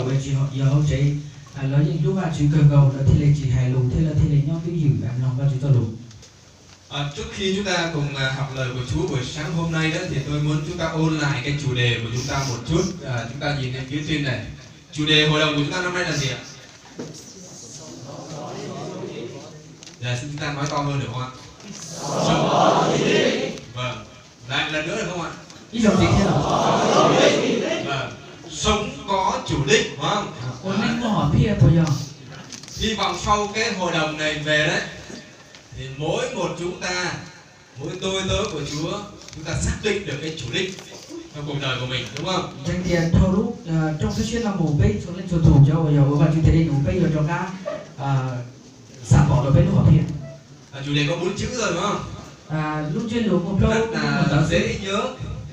về chỉ họ giờ họ chỉ nói những lúc mà chỉ cần cầu là thì là chỉ hài lòng thế là nhau cái gì làm lòng và chúng ta đúng. Trước khi chúng ta cùng học lời của Chúa buổi sáng hôm nay đó thì tôi muốn chúng ta ôn lại cái chủ đề của chúng ta một chút. Chúng ta nhìn lên phía trên này. Chủ đề hội đồng của chúng ta năm nay là gì ạ? Dạ, xin chúng ta nói to hơn được không ạ? Vâng. Lại lần nữa được không ạ? Ý dòng gì thế nào? Vâng. Sống có chủ đích, đúng không? Ôn nên có hỏi phía thôi giờ. Hy vọng sau cái hội đồng này về đấy thì mỗi một chúng ta, mỗi tôi tớ của Chúa, chúng ta xác định được cái chủ đích trong cuộc đời của mình, đúng không? Danh tiền thâu lúc trong cái chuyến làm mù bê xuống lên chỗ thủ cho bây giờ và chúng ta đi mù bê rồi cho các sản bỏ được bên lúc hỏi phía. Chủ đề có 4 chữ rồi đúng không? Lúc trên lúc một lâu rất là dễ nhớ.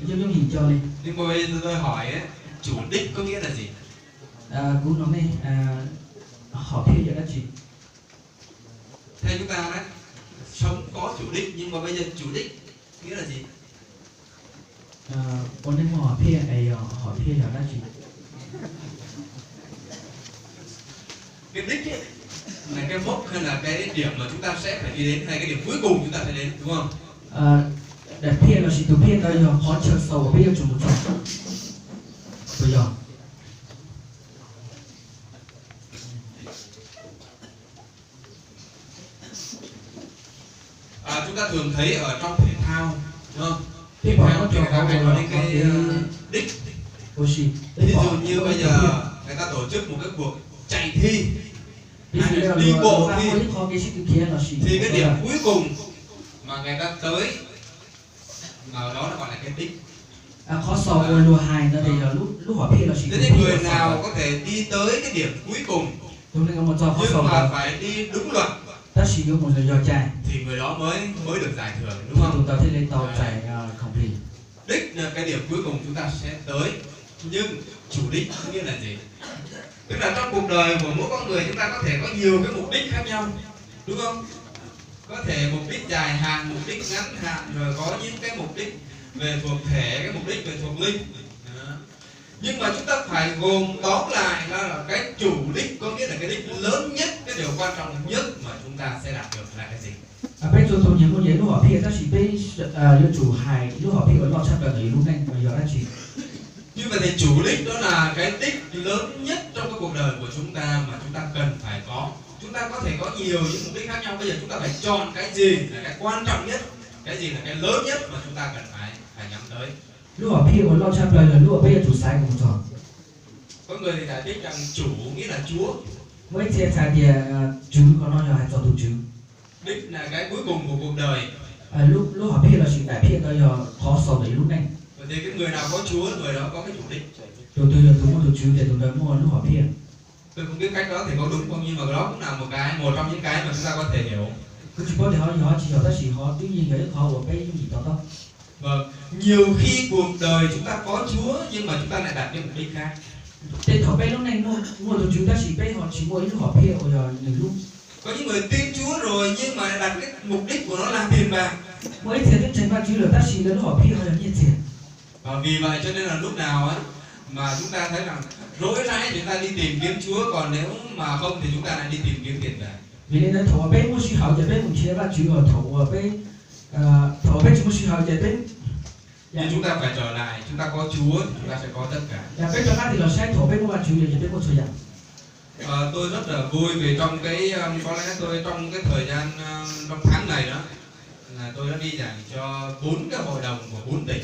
Giống hình cho đi. Nhưng mà bây giờ tôi hỏi ấy, chủ đích có nghĩa là gì? Cũng nói này hỏi phía giờ là gì? Theo chúng ta đấy, sống có chủ đích, nhưng mà bây giờ chủ đích nghĩa là gì? Ôn nên hỏi phía này hỏi phía giờ là gì? Cái đích ấy, là cái mốc hay là cái điểm mà chúng ta sẽ phải đi đến, hay cái điểm cuối cùng chúng ta phải đến, đúng không? Để phía là gì? Từ phía tới giờ khó chờ sâu bây giờ chúng một chọn. Bây giờ chúng ta thường thấy ở trong thể thao, đúng không? Thể thao hay nói đến cái đích. Ví dụ như bây giờ người ta tổ chức một cái cuộc chạy thi, hay là đi bộ thi, thì cái điểm cuối cùng mà người ta tới mà đó là gọi là cái đích. Khó sâu rồi lùa hài nữa thì lúc hỏi phía là gì? Thế thì người nào có thể đi tới cái điểm cuối cùng nhưng mà phải đi đúng luật ta sử dụng một giờ chạy thì người đó mới được giải thưởng, đúng không? Chúng ta thấy lên tàu chạy complete. Đích là cái điểm cuối cùng chúng ta sẽ tới, nhưng chủ đích nghĩa là gì? Tức là trong cuộc đời của mỗi con người chúng ta có thể có nhiều cái mục đích khác nhau, đúng không? Có thể mục đích dài hạn, mục đích ngắn hạn, rồi có những cái mục đích về thuộc thể, cái mục đích về thuộc linh. Nhưng mà chúng ta phải gồm tóm lại là cái chủ đích, có nghĩa là cái đích lớn nhất, cái điều quan trọng nhất mà chúng ta sẽ đạt được là cái gì? Bây giờ tôi nhớ một lúc hỏi phía ta chỉ biết chủ hài lúc hỏi phía ở lo chắc là đấy lúc này bây giờ là gì? Như vậy thì chủ đích đó là cái đích lớn nhất trong cái cuộc đời của chúng ta mà chúng ta cần phải có. Chúng ta có thể có nhiều những mục đích khác nhau, bây giờ chúng ta phải chọn cái gì là cái quan trọng nhất, cái gì là cái lớn nhất mà chúng ta cần phải nhắm tới. Lúc hỏi phía ở lo chắc là lúc ở bây giờ chủ sai cũng chọn. Có người thì giải thích rằng chủ nghĩa là Chúa. Mới chia sẻ thì chủ có nói là chọn chủ. Đích là cái cuối cùng của cuộc đời. Lúc hỏi phía là sự đại phía bây giờ khó sầu đấy lúc này. Vậy thì cái người nào có Chúa, người đó có cái chủ đích. Tôi là tôi mua chủ để tôi mua lúc hỏi phía. Tôi không biết cách đó thì có đúng không, nhưng mà đó cũng là một trong những cái mà chúng ta có thể hiểu. Cứ chỉ có thể hỏi chỉ hiểu ta chỉ hỏi tuy nhiên cái họ của cái gì đó đâu. Vâng, nhiều khi cuộc đời chúng ta có Chúa nhưng mà chúng ta lại đặt cái mục đích khác. Để thọ bé lúc này mua tổ chúng ta chỉ bé họ chỉ mua lúc họ phía rồi những lúc. Có những người tin Chúa rồi nhưng mà đặt cái mục đích của nó là tiền bạc. Mới tiền cái tiền bạc chứ là ta chỉ đến họ phía họ là nhiệt tiền. Và vì vậy cho nên là lúc nào ấy mà chúng ta thấy rằng rỗi rãi chúng ta đi tìm kiếm Chúa, còn nếu mà không thì chúng ta lại đi tìm kiếm tiền bạc. Vì nên là thọ bé mua suy hảo thì bé cũng chia ra chứ ở thọ bé chỉ mua suy hảo thì bé. Nhưng chúng ta phải trở lại, chúng ta có Chúa thì chúng ta sẽ có tất cả. Bé cho thì là sai thọ bé mua chủ thì bé có thời gian. Tôi rất là vui vì trong cái có lẽ tôi trong cái thời gian trong tháng này đó là tôi đã đi giảng cho 4 cái hội đồng của 4 tỉnh.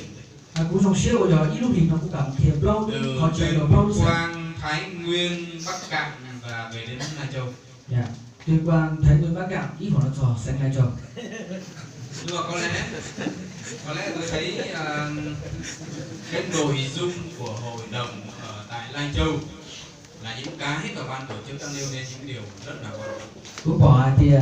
Cũng trong siêu rồi ít lúc thì nó cũng cảm thiệp lâu họ chạy được lâu Quang, Thái Nguyên, Bắc Cạn và về đến Lai Châu. Dạ, Tuyên Quang, Thái Nguyên, Bắc Cạn ít họ nó trò sang Lai Châu. Nhưng mà có lẽ tôi thấy cái nội dung của hội đồng ở tại Lai Châu là những cái mà ban tổ chức đang nêu lên những điều rất là quan trọng. Cũng bỏ thì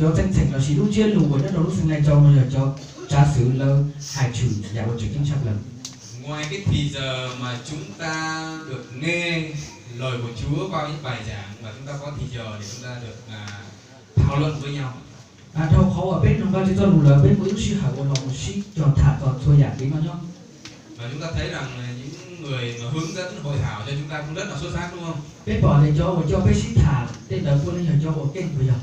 cho danh sách là chỉ lúc chia lù của đất đầu lúc sang Lai Châu bây giờ cho trả sự lơ hài trừ giả bộ trực chính xác lần. Ngoài cái thì giờ mà chúng ta được nghe lời của Chúa qua những bài giảng và chúng ta có thì giờ để chúng ta được thảo luận với nhau. Đâu khó ở bên trong cho lù là bên mỗi lúc suy hảo của lòng suy tròn thả tròn xuôi giả đến nhau. Và chúng ta thấy rằng những người mà hướng dẫn hội thảo cho chúng ta cũng rất là xuất sắc đúng không? 被保的cho我叫被西塔tên đời quân là cho我kinh bây giờ.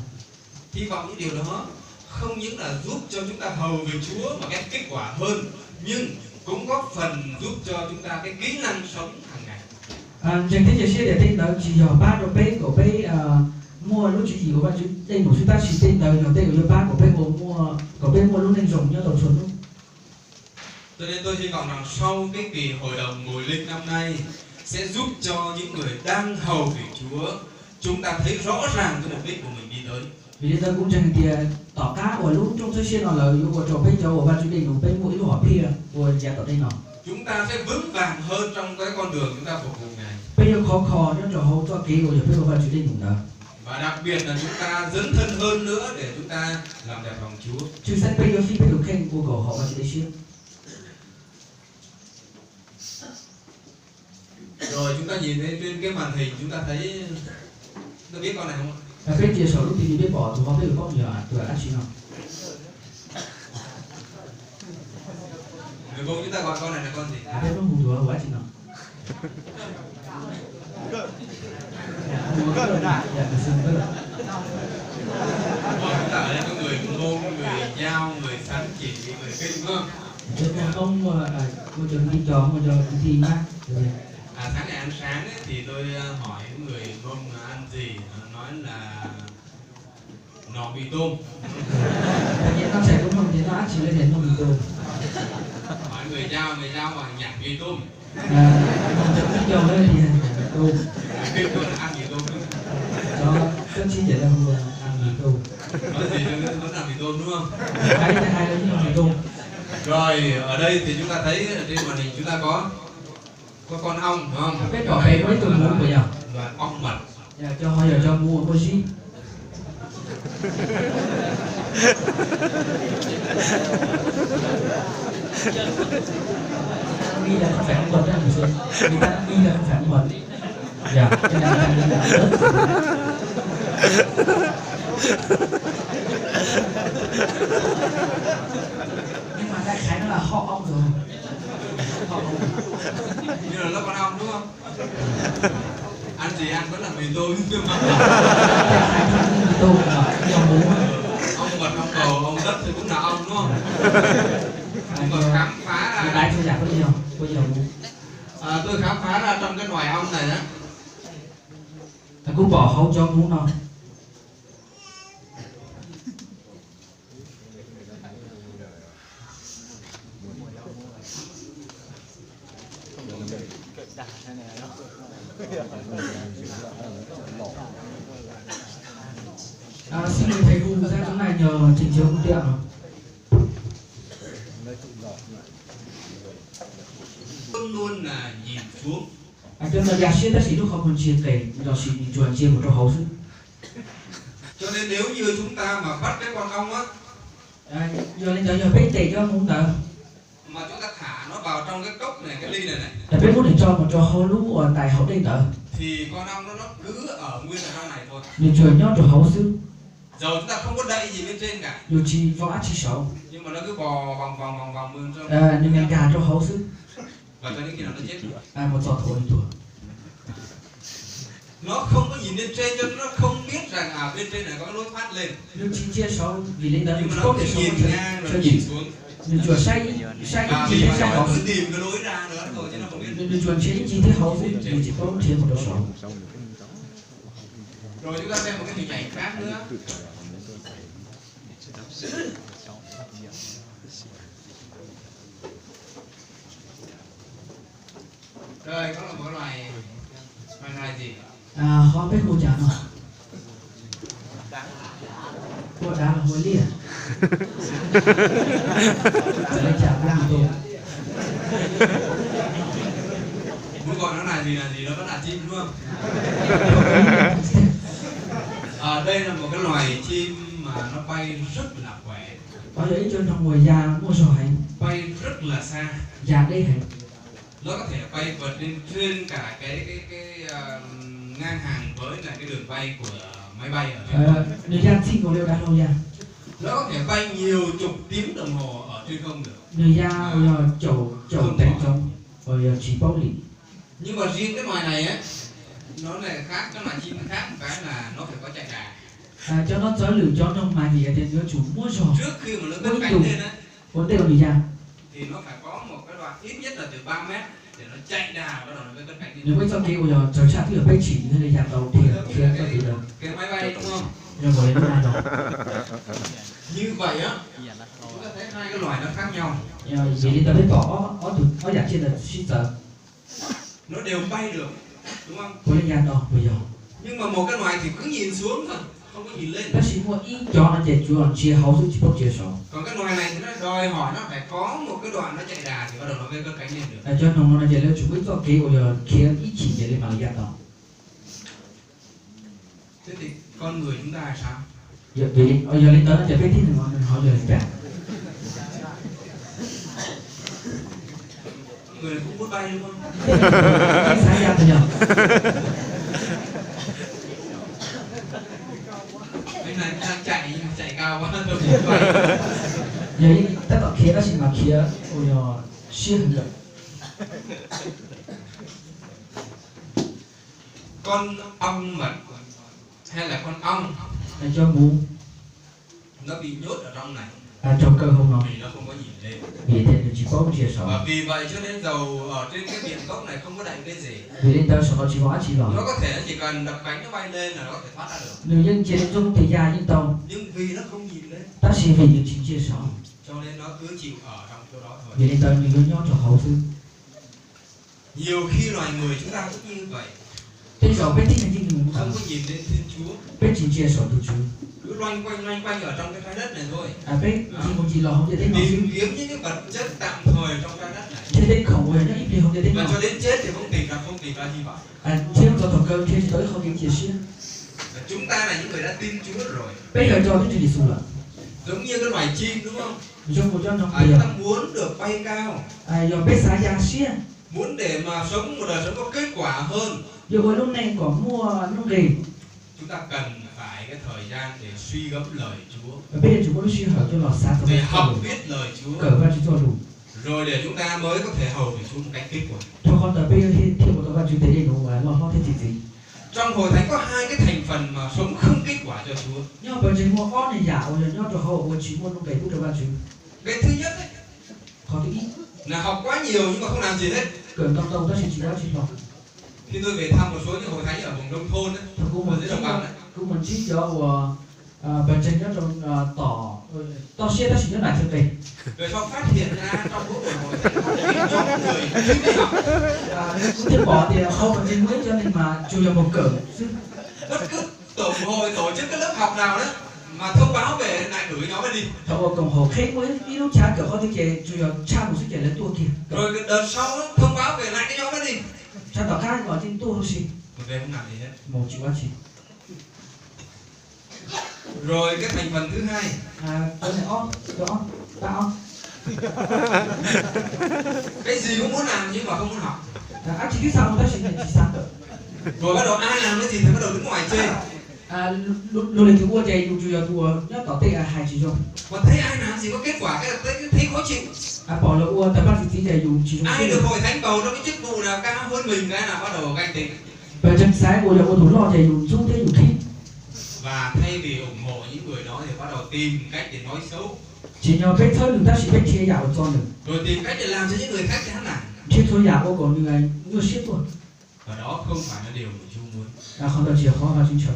Hy vọng những điều đó không những là giúp cho chúng ta hầu việc Chúa mà cái kết quả hơn, nhưng cũng góp phần giúp cho chúng ta cái kỹ năng sống hàng ngày. Trên thế giới để tên đời chỉ có ba đồ bé của bé mua lúc chỉ của bạn tên của chúng ta chỉ tên đời rồi tên của ba của bé mua lúc nên dùng nhớ tổng số luôn. Cho nên tôi hy vọng rằng sau cái kỳ hội đồng mùa linh năm nay sẽ giúp cho những người đang hầu việc Chúa chúng ta thấy rõ ràng cái mục đích của mình đi tới. Vì thế tôi cũng chẳng thì tỏ cá của lúc trong thế giới nào là của trò bên cho của bạn chủ định của bên mũi của họ kia của giá tỏ đây nào. Chúng ta sẽ vững vàng hơn trong cái con đường chúng ta phục vụ Ngài. Bây giờ khó cho trò hậu cho kỹ của bên của bạn chủ định cũng đó. Và đặc biệt là chúng ta dấn thân hơn nữa để chúng ta làm đẹp lòng Chúa. Chứ sẽ bây giờ khi bây giờ khen của cổ họ bạn chủ định. Rồi chúng ta nhìn thấy trên cái màn hình chúng ta thấy, chúng ta biết con này không? Bên chia sẻ lúc thì biết bỏ tụi họ biết có nhiều tuổi ăn chín không? Người vùng chúng ta gọi con này là con gì? Bên nó hùng tuổi quá chín không? Chúng ta ở đây có người Mông, người Dao, người Sán Chỉ, người Kinh đúng không? Ông cô chuẩn bị cho thi nhá. Sáng ngày ăn sáng ấy, thì tôi hỏi người Mông ăn gì, nói là nọ mì tôm. Nó sẽ cũng không thì nó ăn chỉ lên đến mì tôm. Hỏi người Dao bảo nhặt mì tôm. Không chuẩn bị cho đây thì tôm. Kinh tôi là ăn mì tôm. Cho cân chi để làm ăn mì tôm. Nói gì tôi vẫn làm mì tôm đúng không? Cái thứ hai là mì tôm. Rồi ở đây thì chúng ta thấy trên màn hình chúng ta có con ong đúng không? Biết bỏ về mấy tôm muỗng bây giờ. Và ong mật. Cho họ giờ cho mua cô gì? Nghi là không phải ong mật đó mình xem. Người ta nghi là không phải ong mật. Dạ, cho nên là nghi là nhưng mà đại khái nó là họ ong rồi. Họ ong. Như là con ong đúng không? Ăn gì ăn vẫn là mì tôm nhưng mà mì tôm là nhiều muỗng. Ong mật, ong cầu, ong đất thì cũng là ong đúng không? Ong mật khám phá ra. Đại tôi giả có nhiều muỗng. Tôi khám phá ra trong cái loài ong này đó. Cũng bỏ hậu cho muỗng nào. Xin mời thầy Hùng ra chỗ này nhờ chỉnh chiếu phương tiện rồi. Luôn luôn là nhìn xuống. Cho nên là xuyên ta chỉ lúc không chia kể, rồi chỉ chuẩn chia một chỗ hậu chứ. Cho nên nếu như chúng ta mà bắt cái con ong á, giờ lên giờ biết tệ cho muốn tờ. mà chúng ta thả nó vào trong cái cốc này, cái ly này này. Là biết muốn để cho một chỗ hậu lũ ở tại hậu đây tờ. Thì con ong nó cứ ở nguyên ở trong này thôi. Mình chuyển nhau chỗ hậu chứ. Giờ chúng ta không có đậy gì bên trên cả. Dù chỉ võ chỉ xấu. Nhưng mà nó cứ bò vòng bên trong. Nhưng mình gà chỗ hậu chứ. Và cho đến khi nào nó chết. Một giọt thôi tuổi. Nó không có nhìn lên trên cho nó không biết rằng bên trên này có cái lối thoát lên. Nếu chỉ chia sâu vì lên đó nhưng mà nó có cứ thể nhìn ngang rồi nhìn xuống. Mình chùa say Và chỉ vì thấy sai nó hậu. cứ tìm cái lối ra nữa thôi chứ nó không biết. Mình chùa chế chỉ thấy hậu thì chỉ có thêm một độ sổ. Rồi chúng ta xem một cái hình ảnh khác nữa. Rồi có là một loài gì? Khó biết cô chả nào. Cô đá là hối lìa. Phải lên chả làm tôi. Muốn gọi nó là gì nó vẫn là chim đúng không? Đây là một cái loài chim mà nó bay rất là khỏe. Bao giờ ít cho trong ngồi già mua sổ hành. Bay rất là xa. Già đây hành. Nó có thể bay vượt lên trên cả cái ngang hàng với là cái đường bay của máy bay ở trên. Người già xin có liệu đã đâu già. Nó có thể bay nhiều chục tiếng đồng hồ ở trên không được. Người già chầu tèn trong rồi chỉ bao lì. Nhưng mà riêng cái loài này á, nó lại khác, cái loài chim khác một cái là nó phải có chạy đà. cho nó giới lử cho nó mà gì thì nó chủ mua rồi. Trước khi mà nó cất cánh lên á, vấn đề là gì ra? thì nó phải có một cái đoạn ít nhất là từ 3 mét để nó chạy đà bắt đầu nó mới cất cánh lên. Nếu bây giờ kia bây giờ trời xa thì ở bên chỉ hay là nhà tàu thì có gì đâu. Cái máy bay đúng không? Nhưng mà lên nó đâu. Như vậy á, chúng ta thấy hai cái loài nó khác nhau. Vì đi tới bỏ ở dạng trên là ship giờ. Nó đều bay được, đúng không? Có lên nhà đâu bây giờ. Nhưng mà một cái loài thì cứ nhìn xuống thôi, không có nhìn lên. Nó chỉ mua ít cho nó chạy chủ động chia hậu chỉ bốc chia sổ. Còn cái loài này thì nó đòi hỏi nó phải có một cái đoạn nó chạy đà thì bắt đầu nó mới cất cánh lên được. Cho nó chạy lên chủ yếu cho kia bây giờ kia ít chỉ chạy lên mà nhà đâu. Thế thì con người chúng ta là sao? Giờ vì giờ lên tới nó chạy biết thì họ giờ lên cả. Người cũng muốn bay đúng không? Sáng ra bây giờ. Anh này đang chạy cao quá tôi không bay. Giờ tất cả kia nó chỉ mà kia bây giờ xuyên hình được. Con ong mật hay là con ong Cho mũ nó bị nhốt ở trong này trong cơ không nó vì nó không có nhìn lên. vì thế chỉ có một chia sổ. Và vì vậy cho nên dầu ở trên cái miệng cốc này không có đậy cái gì. Vì lên tới số nó chỉ có chỉ lò. Nó có thể chỉ cần đập cánh nó bay lên là nó có thể thoát ra được. Nếu như trên dung thì dài như tàu. Nhưng vì nó không nhìn lên Ta chỉ vì những chính chia sổ. cho nên nó cứ chịu ở trong chỗ đó thôi. Vì lên tới mình với nhau cho hậu sư. Nhiều khi loài người chúng ta cũng như vậy. Thế giờ biết thích là những người Không có nhìn lên Thiên Chúa. biết chính chia sổ từ chú. Cứ loanh quanh ở trong cái trái đất này thôi. Biết chỉ một chỉ lò không thể thích Tìm kiếm những cái vật chất tạm thời trong trái đất này. thế đến khẩu người nó ít đi không thể thích Và nào. cho đến chết thì không tìm ra hy vọng. Thế cho tổng cơ thế tới không thể chia sẻ. Và chúng ta là những người đã tin Chúa rồi. Bây giờ cho cái gì xù là. Giống như cái loài chim đúng không? Trong một trong Chúng bây giờ. ta muốn được bay cao. Giờ biết xá giá xia. Muốn để mà sống một đời sống có kết quả hơn. Giờ với lúc này có mua nông nghề. Chúng ta cần phải cái thời gian để suy gẫm lời Chúa. Và bây giờ chúng tôi suy hỏi cho lò xa Để học biết lời Chúa. Cỡ và chúng tôi đủ. Rồi để chúng ta mới có thể hầu được Chúa một cách kết quả. Cho con tới bây giờ thì một các bạn chúng thấy đầy đủ và lo ho thế gì. Trong hội thánh có hai cái thành phần mà sống không kết quả cho Chúa. Nhưng mà bởi vì mua con này giả rồi nhau cho hậu và chỉ mua nông nghề cũng được bạn chúng. Cái thứ nhất ấy, Có thứ ít. là học quá nhiều nhưng mà không làm gì hết. Cỡ tâm tâm ta chỉ quá chỉ lọ. Khi tôi về thăm một số những hội thánh ở vùng nông thôn ấy, Cũng mình đồng bằng đấy. cũng mình chỉ cho bởi trên nó trong to xe ta chỉ nó lại thực tế. Rồi sau phát hiện ra trong mỗi buổi hội thánh có một nhóm người chưa đi học. Cũng thiết bỏ thì không ở trên mới cho nên mà chủ yếu một cỡ. Bất cứ tổ chức cái lớp học nào đó mà thông báo về lại gửi nhóm ấy đi. Thầu cộng hồ khách mới ít lúc cha cỡ có thể chạy chủ yếu cha một sức chạy lên tua kia. Rồi cái đợt sau đó, thông báo về lại cái nhóm ấy đi. Cha tỏ khác gọi trên tua không gì. Mà về không làm gì hết. Một chỉ quá chỉ. Rồi cái thành phần thứ hai. Cái này on, tao. Cái gì cũng muốn làm nhưng mà không muốn học. Chỉ biết sao ta chỉ sao. Rồi bắt đầu ai làm cái gì thì bắt đầu đứng ngoài chê. Lúc này thì mua chạy dù chủ đùa nhớ tỏ tê hai chỉ rồi. Mà thấy ai làm gì có kết quả cái thấy khó chịu. Bỏ lỡ ua tại bác sĩ chạy dù chỉ dùng. Ai được hội thánh bầu trong cái chức vụ nào cao hơn mình cái nào bắt đầu ganh tị. Bởi chân trái của nhà thủ lo chạy dù xuống thế dù khí. Và thay vì ủng hộ những người đó thì bắt đầu tìm cách để nói xấu. Chỉ nhờ biết thôi đừng ta chỉ biết chia dạo cho được. Rồi tìm cách để làm cho những người khác chán nản. Chia thôi dạo ô còn như này như shit luôn. Và đó không phải là điều mà Chúa muốn. Không ta chỉ khó vào chương trời.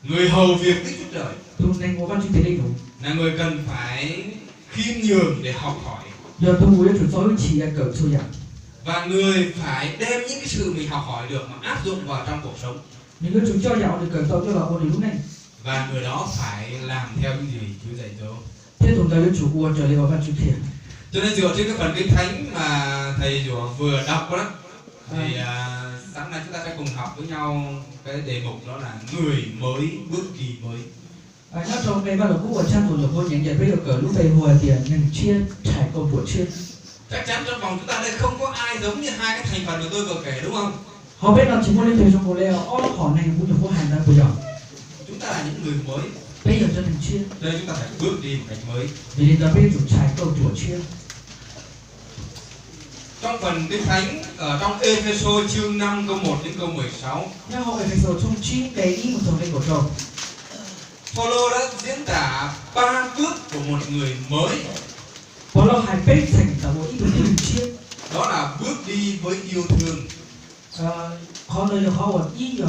Người hầu việc Đức Chúa Trời. Tôi nên có văn chương tế đầy đủ. Là người cần phải khiêm nhường để học hỏi. Giờ tôi muốn chủ tôi chỉ là cỡ thôi dạo. Và người phải đem những cái sự mình học hỏi được mà áp dụng vào trong cuộc sống. Những cái chúng cho dạo được cỡ tôi cho là ôn lúc này. Và người đó phải làm theo những gì Chúa dạy dỗ. Thế tụi tôi chủ ua trở lên vào văn chương thiền. Cho nên dựa trên cái phần kinh thánh mà thầy Dũng vừa đọc đó thì sáng nay chúng ta sẽ cùng học với nhau cái đề mục đó là người mới bước kỳ mới. Nhớ trong cái bắt đầu cũng ở trang của lượng nhận nhận bây giờ cỡ lúc đây hồi tiền nên chia trải câu của chia. Chắc chắn trong vòng chúng ta đây không có ai giống như hai cái thành phần mà tôi vừa kể đúng không? Họ biết là chỉ muốn lên thuyền trong bộ leo, họ này cũng được có hàng ra của giỏ. Chúng ta là những người mới. Bây giờ cho nên chia. Đây chúng ta phải bước đi một cách mới. Vì đến đó bây giờ trải câu của chia. trong phần Kinh Thánh ở trong Ê-phê-sô chương 5 câu 1 đến câu 16. Nhưng họ phải rồi trong chín cái ý một thằng đây của trò. Phaolô đã diễn tả 3 bước của một người mới. Paulo hai bên thành là một ý tưởng chiên. Đó là bước đi với yêu thương. Họ lời là họ ý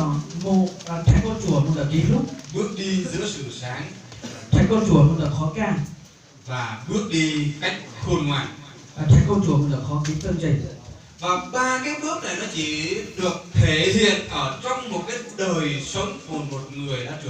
một thành con chùa một là ký lúc. Bước đi giữa sự sáng. Thành con chùa một là khó can. Và bước đi cách khôn ngoan. Thành con chùa một là khó kính tân trình. Và 3 cái bước này nó chỉ được thể hiện ở trong một cái đời sống của một người đã trưởng